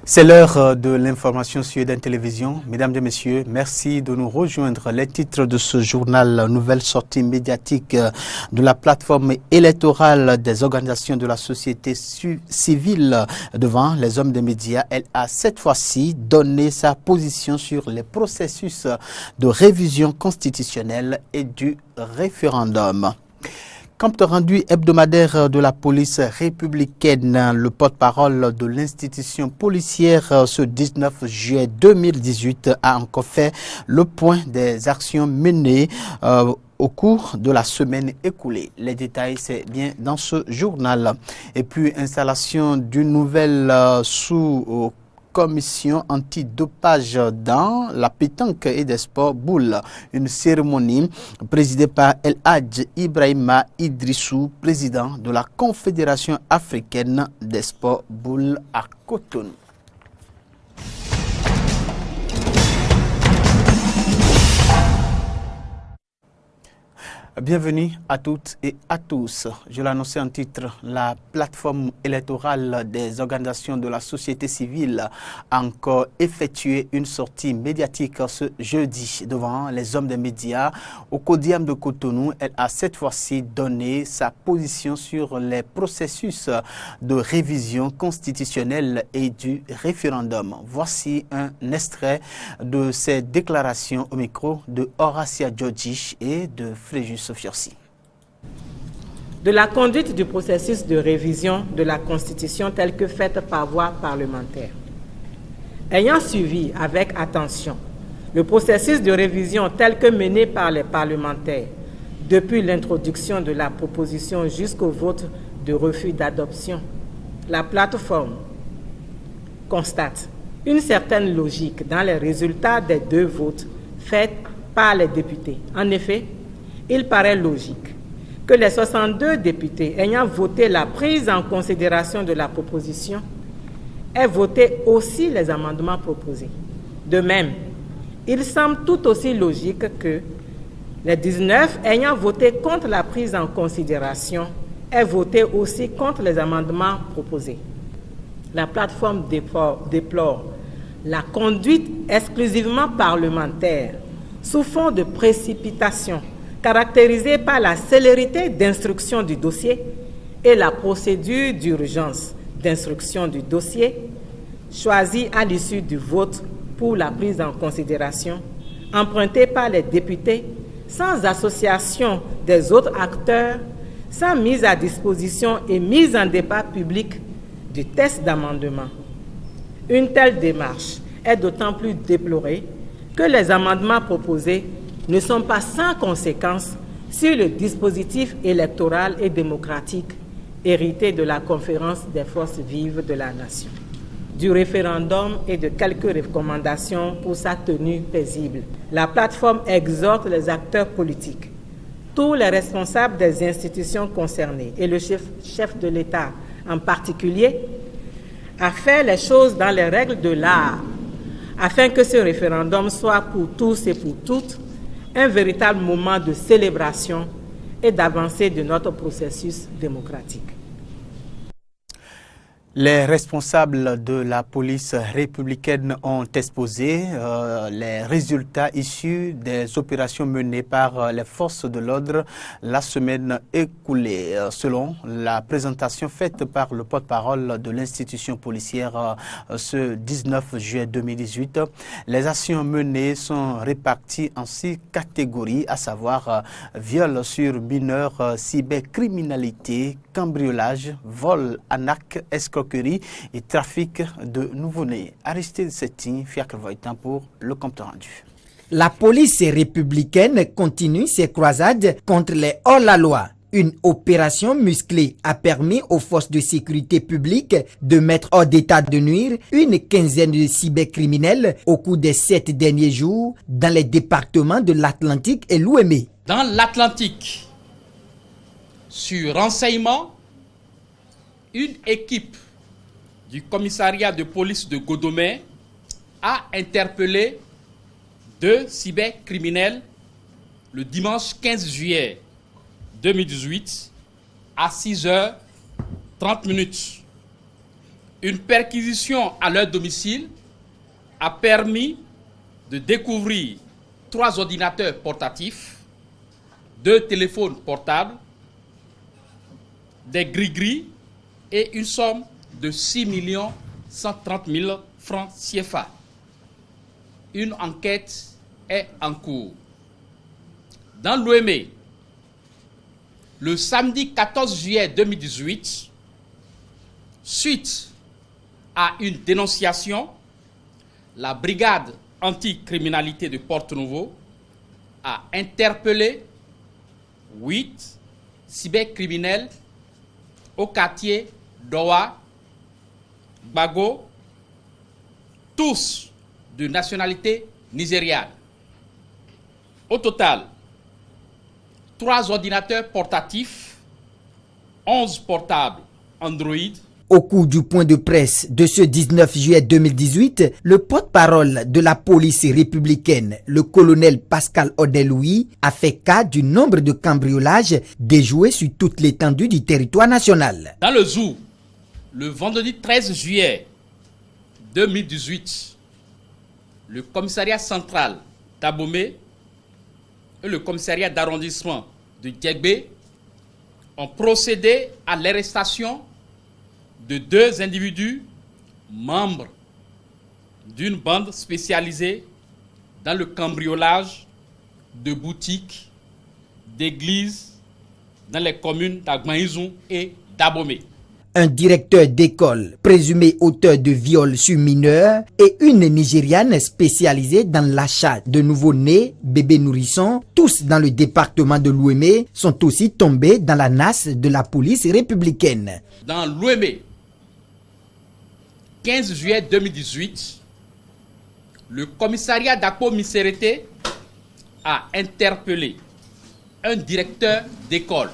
C'est l'heure de l'information sur Eden Télévision. Mesdames et messieurs, merci de nous rejoindre. Les titres de ce journal, nouvelle sortie médiatique de la plateforme électorale des organisations de la société civile devant les hommes des médias. Elle a cette fois-ci donné sa position sur les processus de révision constitutionnelle et du référendum. Compte rendu hebdomadaire de la police républicaine, le porte-parole de l'institution policière ce 19 juillet 2018 a encore fait le point des actions menées au cours de la semaine écoulée. Les détails, c'est bien dans ce journal. Et puis, installation d'une nouvelle commission antidopage dans la pétanque et des sports boules. Une cérémonie présidée par El Hadj Ibrahima Idrissou, président de la Confédération africaine des sports boules à Cotonou. Bienvenue à toutes et à tous. Je l'annonçais en titre, la plateforme électorale des organisations de la société civile a encore effectué une sortie médiatique ce jeudi devant les hommes des médias au Codiam de Cotonou. Elle a cette fois-ci donné sa position sur les processus de révision constitutionnelle et du référendum. Voici un extrait de ces déclarations au micro de Horacia Djodji et de Fréjus Sofiorsi. De la conduite du processus de révision de la Constitution telle que faite par voie parlementaire. Ayant suivi avec attention le processus de révision tel que mené par les parlementaires depuis l'introduction de la proposition jusqu'au vote de refus d'adoption, la plateforme constate une certaine logique dans les résultats des deux votes faits par les députés. En effet, il paraît logique que les 62 députés ayant voté la prise en considération de la proposition aient voté aussi les amendements proposés. De même, il semble tout aussi logique que les 19 ayant voté contre la prise en considération aient voté aussi contre les amendements proposés. La plateforme déplore la conduite exclusivement parlementaire sous fond de précipitation, caractérisée par la célérité d'instruction du dossier et la procédure d'urgence d'instruction du dossier, choisie à l'issue du vote pour la prise en considération, empruntée par les députés, sans association des autres acteurs, sans mise à disposition et mise en débat public du texte d'amendement. Une telle démarche est d'autant plus déplorée que les amendements proposés ne sont pas sans conséquence sur le dispositif électoral et démocratique hérité de la conférence des forces vives de la nation, du référendum et de quelques recommandations pour sa tenue paisible. La plateforme exhorte les acteurs politiques, tous les responsables des institutions concernées et le chef de l'État en particulier, à faire les choses dans les règles de l'art, afin que ce référendum soit pour tous et pour toutes un véritable moment de célébration et d'avancée de notre processus démocratique. Les responsables de la police républicaine ont exposé les résultats issus des opérations menées par les forces de l'ordre la semaine écoulée. Selon la présentation faite par le porte-parole de l'institution policière ce 19 juillet 2018, les actions menées sont réparties en 6 catégories, à savoir viol sur mineurs, cybercriminalité, cambriolage, vol, arnaque, escroquerie et trafic de nouveau-nés. Aristide Setin, Fiacre Voitan pour le compte rendu. La police républicaine continue ses croisades contre les hors-la-loi. Une opération musclée a permis aux forces de sécurité publique de mettre hors d'état de nuire une quinzaine de cybercriminels au cours des 7 derniers jours dans les départements de l'Atlantique et l'Ouémé. Dans l'Atlantique, sur renseignement, une équipe du commissariat de police de Godomé a interpellé 2 cybercriminels le dimanche 15 juillet 2018 à 6h30. Une perquisition à leur domicile a permis de découvrir 3 ordinateurs portatifs, 2 téléphones portables, des gris-gris et une somme de 6 130 000 francs CFA. Une enquête est en cours. Dans l'Ouémé, le samedi 14 juillet 2018, suite à une dénonciation, la brigade anticriminalité de Porto-Novo a interpellé 8 cybercriminels au quartier Dowa, Bago, tous de nationalité nigériane. Au total, 3 ordinateurs portatifs, 11 portables Android. Au cours du point de presse de ce 19 juillet 2018, le porte-parole de la police républicaine, le colonel Pascal Odeh-Louis, a fait cas du nombre de cambriolages déjoués sur toute l'étendue du territoire national. Dans le Zou, le vendredi 13 juillet 2018, le commissariat central d'Abomey et le commissariat d'arrondissement de Djegbe ont procédé à l'arrestation de 2 individus membres d'une bande spécialisée dans le cambriolage de boutiques, d'églises dans les communes d'Agmaïzou et d'Abomey. Un directeur d'école présumé auteur de viols sur mineurs et une Nigériane spécialisée dans l'achat de nouveau-nés, bébés nourrissons, tous dans le département de l'Ouémé, sont aussi tombés dans la nasse de la police républicaine. Dans l'Ouémé, 15 juillet 2018, le commissariat d'Akpo Miserete a interpellé un directeur d'école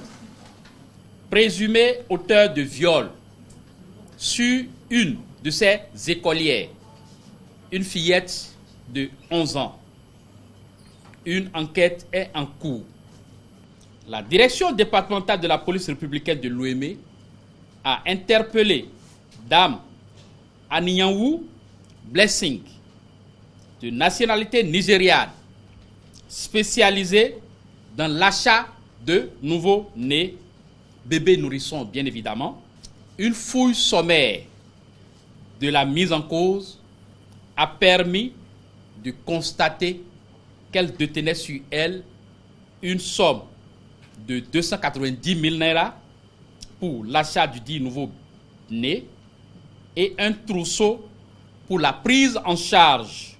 présumé auteur de viol sur une de ses écolières, une fillette de 11 ans. Une enquête est en cours. La direction départementale de la police républicaine de l'Ouémé a interpellé Dame Aniyanwu Blessing, de nationalité nigériane, spécialisée dans l'achat de nouveaux-nés, bébés nourrissons bien évidemment. Une fouille sommaire de la mise en cause a permis de constater qu'elle détenait sur elle une somme de 290 000 naira pour l'achat du dit nouveau-né et un trousseau pour la prise en charge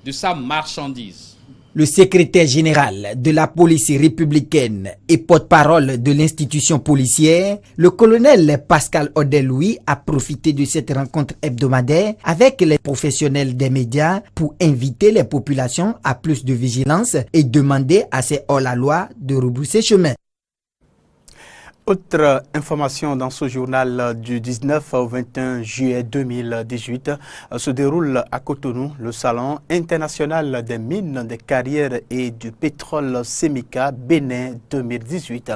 de sa marchandise. Le secrétaire général de la police républicaine et porte-parole de l'institution policière, le colonel Pascal Odeh-Louis, a profité de cette rencontre hebdomadaire avec les professionnels des médias pour inviter les populations à plus de vigilance et demander à ces hors-la-loi de rebrousser chemin. Autre information dans ce journal du 19 au 21 juillet 2018 se déroule à Cotonou le Salon international des mines, des carrières et du pétrole Semika Bénin 2018.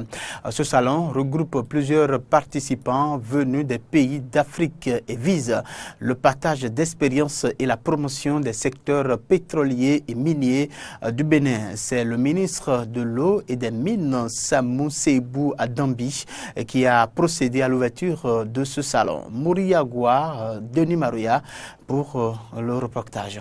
Ce salon regroupe plusieurs participants venus des pays d'Afrique et vise le partage d'expériences et la promotion des secteurs pétroliers et miniers du Bénin. C'est le ministre de l'eau et des mines Samou Seibou Adambi qui a procédé à l'ouverture de ce salon. Mouria Goua, Denis Marouya pour le reportage.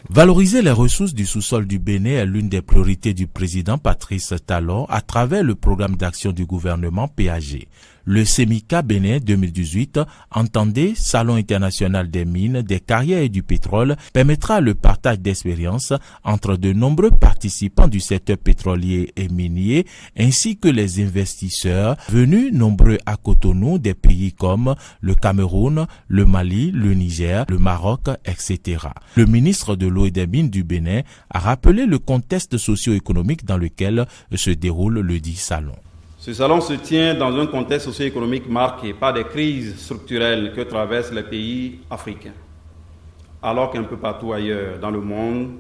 Valoriser les ressources du sous-sol du Bénin est l'une des priorités du président Patrice Talon à travers le programme d'action du gouvernement PAG. Le Semika Bénin 2018, entendez Salon international des mines, des carrières et du pétrole, permettra le partage d'expériences entre de nombreux participants du secteur pétrolier et minier, ainsi que les investisseurs venus nombreux à Cotonou des pays comme le Cameroun, le Mali, le Niger, le Maroc, etc. Le ministre de l'eau et des mines du Bénin a rappelé le contexte socio-économique dans lequel se déroule le dit salon. Ce salon se tient dans un contexte socio-économique marqué par des crises structurelles que traversent les pays africains. Alors qu'un peu partout ailleurs dans le monde,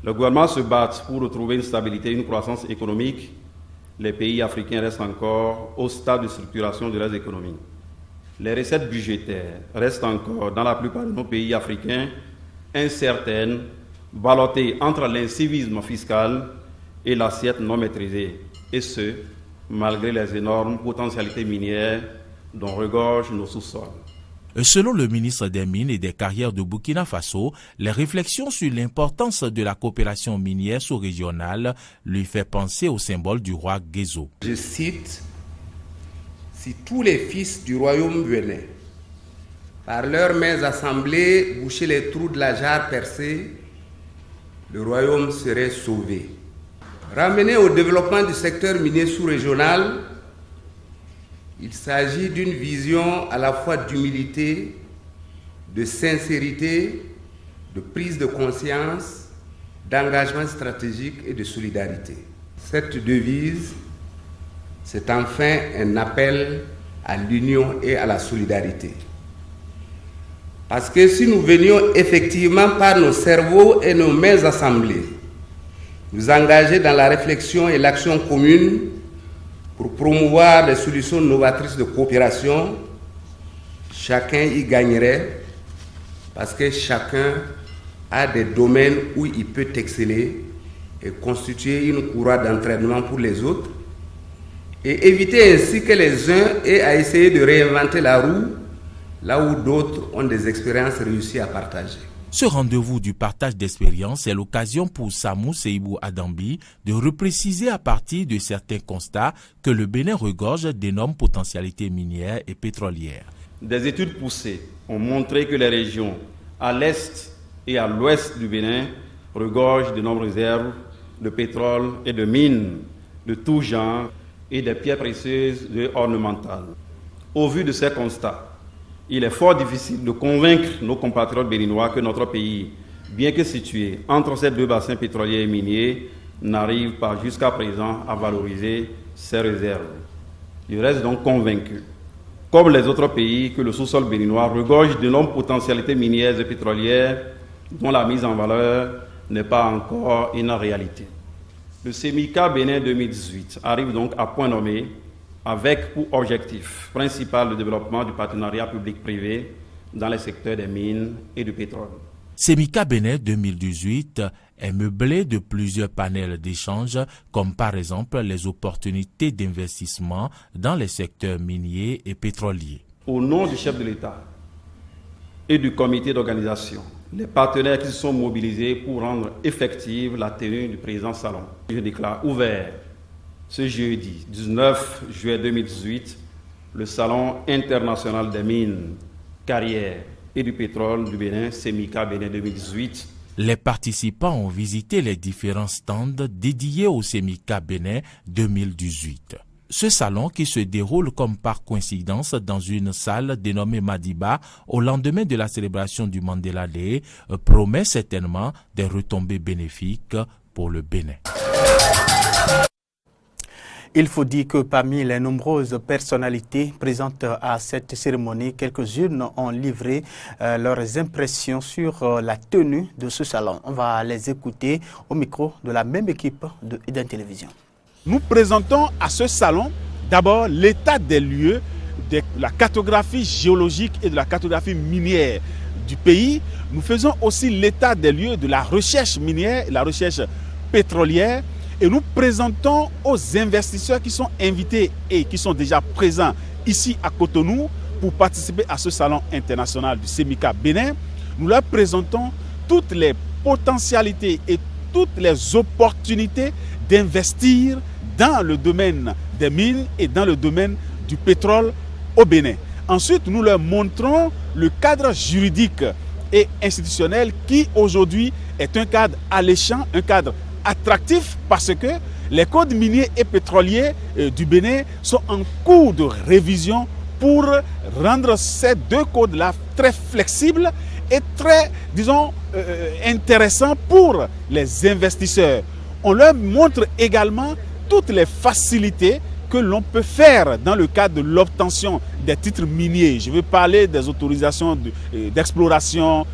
le gouvernement se bat pour retrouver une stabilité et une croissance économique, les pays africains restent encore au stade de structuration de leurs économies. les recettes budgétaires restent encore, dans la plupart de nos pays africains, incertaines, ballottées entre l'incivisme fiscal et l'assiette non maîtrisée, et ce, malgré les énormes potentialités minières dont regorgent nos sous-sols. Selon le ministre des Mines et des Carrières de Burkina Faso, les réflexions sur l'importance de la coopération minière sous-régionale lui fait penser au symbole du roi Guézo. Je cite, « Si tous les fils du royaume venaient, par leurs mains assemblées, boucher les trous de la jarre percée, le royaume serait sauvé. » Ramené au développement du secteur minier sous-régional, il s'agit d'une vision à la fois d'humilité, de sincérité, de prise de conscience, d'engagement stratégique et de solidarité. Cette devise, c'est enfin un appel à l'union et à la solidarité. Parce que si nous venions effectivement par nos cerveaux et nos mains assemblées, nous engager dans la réflexion et l'action commune pour promouvoir des solutions novatrices de coopération, chacun y gagnerait parce que chacun a des domaines où il peut exceller et constituer une courroie d'entraînement pour les autres et éviter ainsi que les uns aient à essayer de réinventer la roue là où d'autres ont des expériences réussies à partager. Ce rendez-vous du partage d'expériences est l'occasion pour Samou Seibou Adambi de repréciser à partir de certains constats que le Bénin regorge d'énormes potentialités minières et pétrolières. Des études poussées ont montré que les régions à l'est et à l'ouest du Bénin regorgent d'énormes réserves de pétrole et de mines de tout genre et des pierres précieuses et ornementales. Au vu de ces constats, il est fort difficile de convaincre nos compatriotes béninois que notre pays, bien que situé entre ces deux bassins pétroliers et miniers, n'arrive pas jusqu'à présent à valoriser ses réserves. Je reste donc convaincu, comme les autres pays, que le sous-sol béninois regorge d'énormes potentialités minières et pétrolières dont la mise en valeur n'est pas encore une réalité. Le SEMICA Bénin 2018 arrive donc à point nommé avec pour objectif principal le développement du partenariat public-privé dans les secteurs des mines et du pétrole. SEMICA Bénin 2018 est meublé de plusieurs panels d'échange, comme par exemple les opportunités d'investissement dans les secteurs miniers et pétroliers. Au nom du chef de l'État et du comité d'organisation, les partenaires qui se sont mobilisés pour rendre effective la tenue du présent salon, je déclare ouvert ce jeudi 19 juillet 2018, le Salon international des mines, carrières et du pétrole du Bénin, SEMICA Bénin 2018. Les participants ont visité les différents stands dédiés au SEMICA Bénin 2018. Ce salon, qui se déroule comme par coïncidence dans une salle dénommée Madiba au lendemain de la célébration du Mandela Day, promet certainement des retombées bénéfiques pour le Bénin. Il faut dire que parmi les nombreuses personnalités présentes à cette cérémonie, quelques-unes ont livré leurs impressions sur la tenue de ce salon. On va les écouter au micro de la même équipe de Eden Télévision. Nous présentons à ce salon d'abord l'état des lieux de la cartographie géologique et de la cartographie minière du pays. Nous faisons aussi l'état des lieux de la recherche minière et la recherche pétrolière. Et nous présentons aux investisseurs qui sont invités et qui sont déjà présents ici à Cotonou pour participer à ce salon international du SEMICA Bénin. Nous leur présentons toutes les potentialités et toutes les opportunités d'investir dans le domaine des mines et dans le domaine du pétrole au Bénin. Ensuite, nous leur montrons le cadre juridique et institutionnel qui aujourd'hui est un cadre alléchant, un cadre attractif parce que les codes miniers et pétroliers du Bénin sont en cours de révision pour rendre ces deux codes-là très flexibles et très, disons, intéressants pour les investisseurs. On leur montre également toutes les facilités que l'on peut faire dans le cadre de l'obtention des titres miniers. Je veux parler des autorisations d'exploration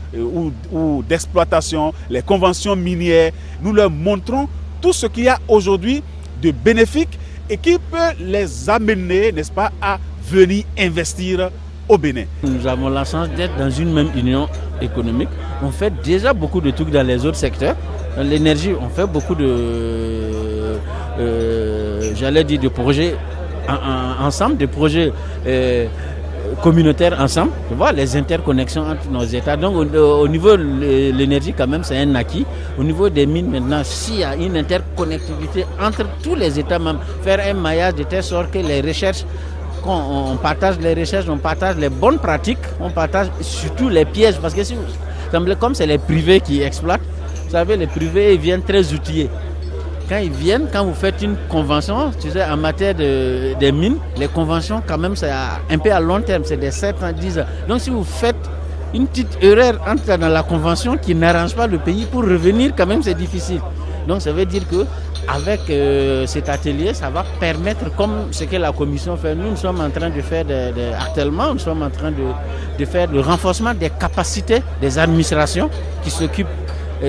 ou d'exploitation, les conventions minières. Nous leur montrons tout ce qu'il y a aujourd'hui de bénéfique et qui peut les amener, n'est-ce pas, à venir investir au Bénin. Nous avons la chance d'être dans une même union économique. On fait déjà beaucoup de trucs dans les autres secteurs. Dans l'énergie, on fait beaucoup de, de projets ensemble, des projets communautaires ensemble. Tu vois, les interconnexions entre nos États. Donc au niveau de l'énergie, quand même, c'est un acquis. Au niveau des mines, maintenant, s'il y a une interconnectivité entre tous les États membres, faire un maillage de telle sorte que les recherches, on partage les recherches, on partage les bonnes pratiques, on partage surtout les pièges. Parce que comme c'est les privés qui exploitent, vous savez, les privés ils viennent très outillés. Quand ils viennent, quand vous faites une convention, tu sais, en matière des mines, les conventions, quand même, c'est un peu à long terme, c'est des 7 ans, 10 ans. Donc, si vous faites une petite erreur entre dans la convention qui n'arrange pas le pays, pour revenir, quand même, c'est difficile. Donc, ça veut dire qu'avec cet atelier, ça va permettre, comme ce que la Commission fait, nous sommes en train de faire, actuellement, nous sommes en train de faire le renforcement des capacités des administrations qui s'occupent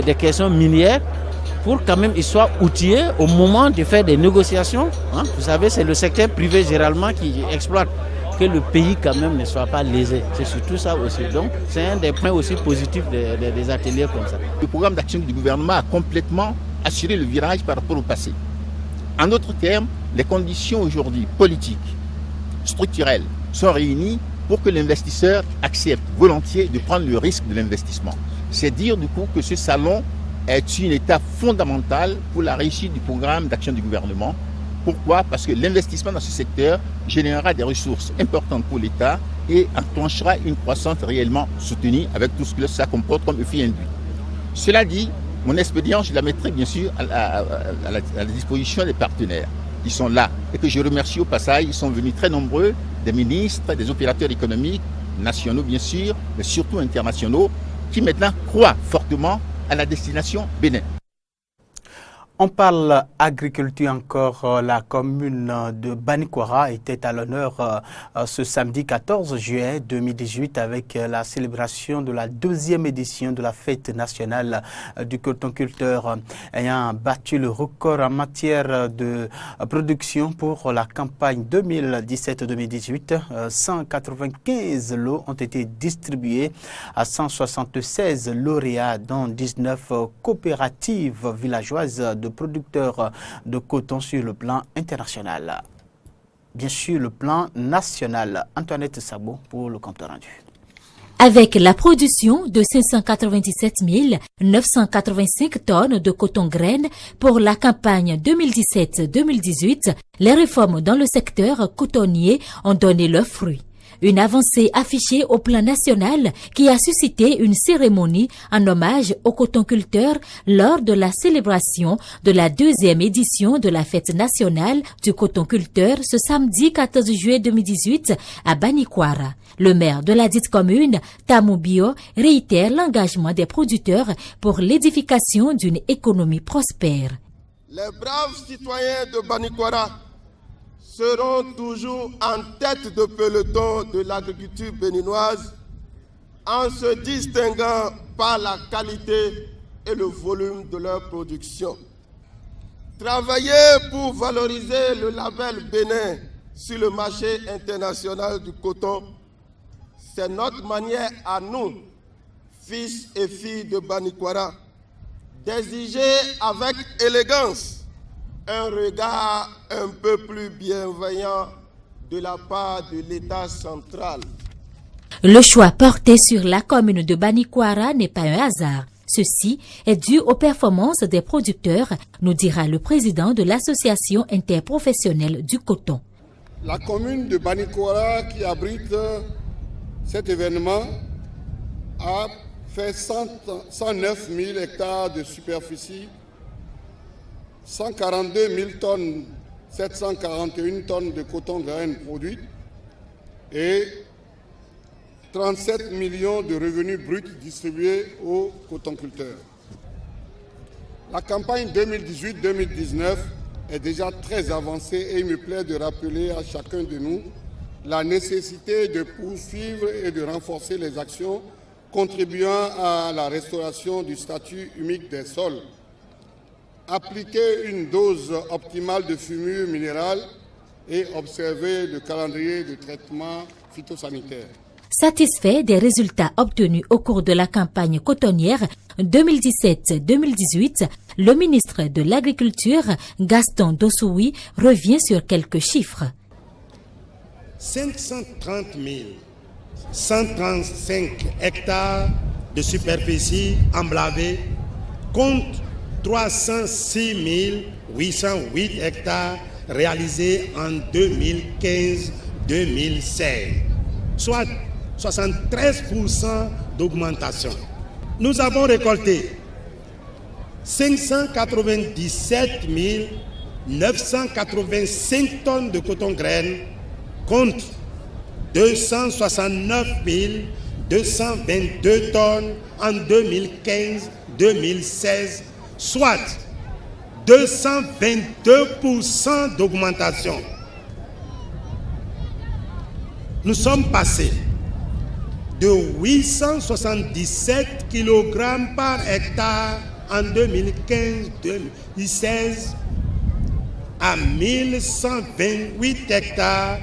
des questions minières, pour quand même ils soient outillés au moment de faire des négociations. Hein. Vous savez, c'est le secteur privé généralement qui exploite, que le pays quand même ne soit pas lésé. C'est surtout ça aussi. Donc c'est un des points aussi positifs des ateliers comme ça. Le programme d'action du gouvernement a complètement assuré le virage par rapport au passé. En d'autres termes, les conditions aujourd'hui politiques, structurelles, sont réunies pour que l'investisseur accepte volontiers de prendre le risque de l'investissement. C'est dire du coup que ce salon est une étape fondamentale pour la réussite du programme d'action du gouvernement. Pourquoi ? Parce que l'investissement dans ce secteur générera des ressources importantes pour l'État et enclenchera une croissance réellement soutenue avec tout ce que ça comporte comme effet induit. Cela dit, mon expérience, je la mettrai bien sûr à la disposition des partenaires qui sont là et que je remercie au passage. Ils sont venus très nombreux, des ministres, des opérateurs économiques, nationaux bien sûr, mais surtout internationaux, qui maintenant croient fortement à la destination Bénin. On parle agriculture encore. La commune de Banikwara était à l'honneur ce samedi 14 juillet 2018 avec la célébration de la 2e édition de la fête nationale du coton-culteur, ayant battu le record en matière de production pour la campagne 2017-2018. 195 lots ont été distribués à 176 lauréats, dont 19 coopératives villageoises de producteurs de coton sur le plan international. Bien sûr, le plan national. Antoinette Sabo pour le compte rendu. Avec la production de 597 985 tonnes de coton-graines pour la campagne 2017-2018, les réformes dans le secteur cotonnier ont donné leurs fruits. Une avancée affichée au plan national qui a suscité une cérémonie en hommage aux cotonculteurs lors de la célébration de la 2e édition de la fête nationale du cotonculteur ce samedi 14 juillet 2018 à Banikwara. Le maire de la dite commune, Tamou Bio, réitère l'engagement des producteurs pour l'édification d'une économie prospère. Les braves citoyens de Banikwara seront toujours en tête de peloton de l'agriculture béninoise en se distinguant par la qualité et le volume de leur production. Travailler pour valoriser le label Bénin sur le marché international du coton, c'est notre manière à nous, fils et filles de Banikwara, d'exiger avec élégance un regard un peu plus bienveillant de la part de l'État central. Le choix porté sur la commune de Banikwara n'est pas un hasard. Ceci est dû aux performances des producteurs, nous dira le président de l'association interprofessionnelle du coton. La commune de Banikwara qui abrite cet événement a fait 109 000 hectares de superficie, 142 000 tonnes, 741 tonnes de coton-graines produites et 37 millions de revenus bruts distribués aux cotonculteurs. La campagne 2018-2019 est déjà très avancée et il me plaît de rappeler à chacun de nous la nécessité de poursuivre et de renforcer les actions contribuant à la restauration du statut humique des sols. Appliquer une dose optimale de fumure minérale et observer le calendrier de traitement phytosanitaire. satisfait des résultats obtenus au cours de la campagne cotonnière 2017-2018, le ministre de l'Agriculture, Gaston Dossoui, revient sur quelques chiffres. 530 135 hectares de superficie emblavée contre 306 808 hectares réalisés en 2015-2016, soit 73% d'augmentation. Nous avons récolté 597 985 tonnes de coton-graine contre 269 222 tonnes en 2015-2016, soit 222% d'augmentation. Nous sommes passés de 877 kg par hectare en 2015-2016 à 1128 hectares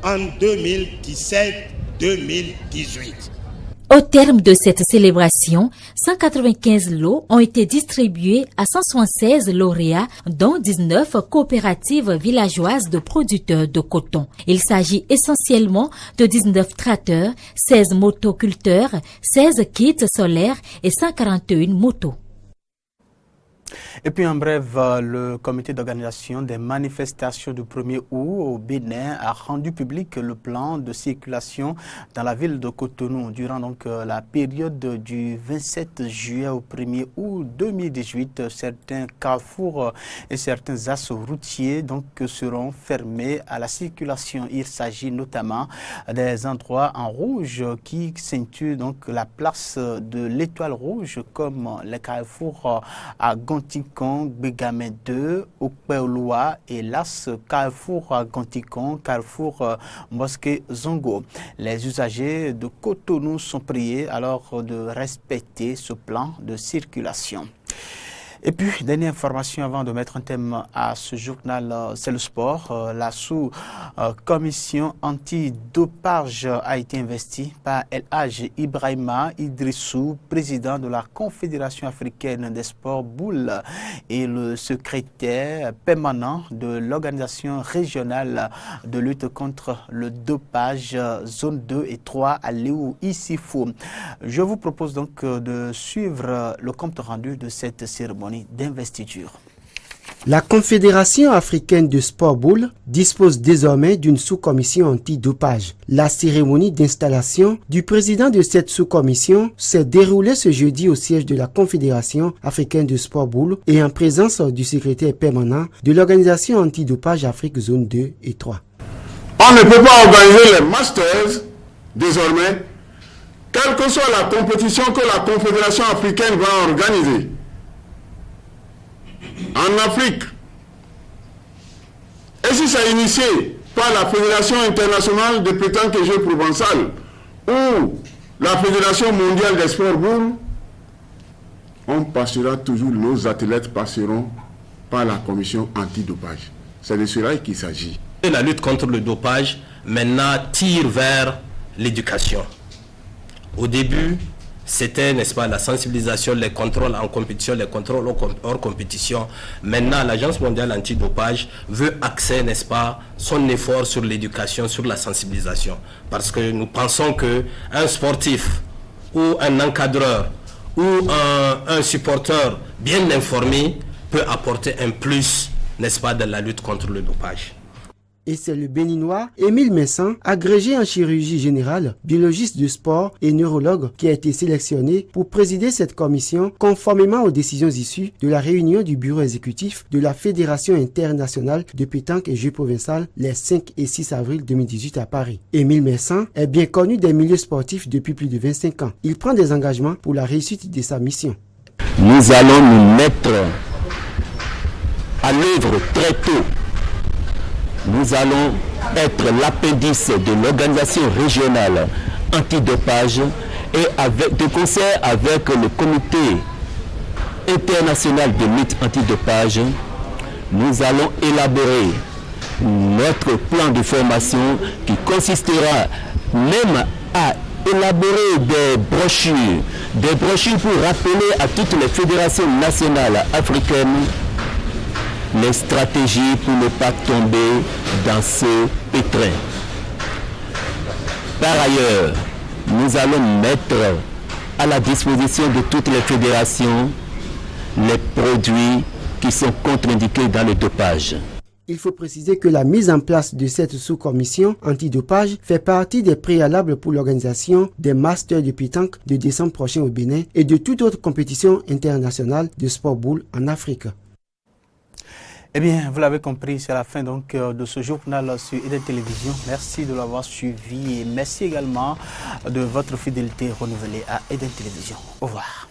en 2017-2018. Au terme de cette célébration, 195 lots ont été distribués à 176 lauréats, dont 19 coopératives villageoises de producteurs de coton. Il s'agit essentiellement de 19 tracteurs, 16 motoculteurs, 16 kits solaires et 141 motos. Et puis en bref, le comité d'organisation des manifestations du 1er août au Bénin a rendu public le plan de circulation dans la ville de Cotonou durant donc la période du 27 juillet au 1er août 2018. Certains carrefours et certains axes routiers donc seront fermés à la circulation. Il s'agit notamment des endroits en rouge qui ceinturent donc la place de l'Étoile Rouge, comme les carrefours à Gontikon, Bégamé 2, Okpeoloa et Las, Carrefour Gontikon, Carrefour Mosquée Zongo. Les usagers de Cotonou sont priés alors de respecter ce plan de circulation. Et puis, dernière information avant de mettre un thème à ce journal, c'est le sport. La sous-commission anti-dopage a été investie par El Hadj Ibrahima Idrissou, président de la Confédération africaine des sports boules et le secrétaire permanent de l'organisation régionale de lutte contre le dopage zone 2 et 3 à Léo Issifou. Je vous propose donc de suivre le compte rendu de cette cérémonie d'investiture. La Confédération africaine de sport boule dispose désormais d'une sous-commission anti-dopage. La cérémonie d'installation du président de cette sous-commission s'est déroulée ce jeudi au siège de la Confédération africaine de sport boule et en présence du secrétaire permanent de l'organisation anti-dopage Afrique zone 2 et 3. On ne peut pas organiser les Masters désormais, quelle que soit la compétition que la Confédération africaine va organiser. En Afrique, et si c'est initié par la Fédération internationale de pétanque et jeux provençal ou la Fédération mondiale des sports boules, on passera toujours, nos athlètes passeront par la commission anti-dopage. C'est de cela qu'il s'agit. La lutte contre le dopage maintenant tire vers l'éducation. Au début, c'était, n'est-ce pas, la sensibilisation, les contrôles en compétition, les contrôles hors compétition. Maintenant, l'Agence mondiale anti-dopage veut axer, n'est-ce pas, son effort sur l'éducation, sur la sensibilisation. Parce que nous pensons qu'un sportif ou un encadreur ou un supporter bien informé peut apporter un plus, n'est-ce pas, dans la lutte contre le dopage. Et c'est le Béninois Émile Messan, agrégé en chirurgie générale, biologiste de sport et neurologue, qui a été sélectionné pour présider cette commission conformément aux décisions issues de la réunion du bureau exécutif de la Fédération internationale de pétanque et jeux provençal les 5 et 6 avril 2018 à Paris. Émile Messan est bien connu des milieux sportifs depuis plus de 25 ans. Il prend des engagements pour la réussite de sa mission. Nous allons nous mettre à l'œuvre très tôt. Nous allons être l'appendice de l'organisation régionale antidopage et de concert avec le comité international de lutte antidopage, nous allons élaborer notre plan de formation qui consistera même a élaboré des brochures pour rappeler à toutes les fédérations nationales africaines les stratégies pour ne pas tomber dans ce pétrin. Par ailleurs, nous allons mettre à la disposition de toutes les fédérations les produits qui sont contre-indiqués dans le dopage. Il faut préciser que la mise en place de cette sous-commission antidopage fait partie des préalables pour l'organisation des Masters de pétanque de décembre prochain au Bénin et de toute autre compétition internationale de sport boule en Afrique. Eh bien, vous l'avez compris, c'est la fin donc de ce journal sur Eden Télévision. Merci de l'avoir suivi et merci également de votre fidélité renouvelée à Eden Télévision. Au revoir.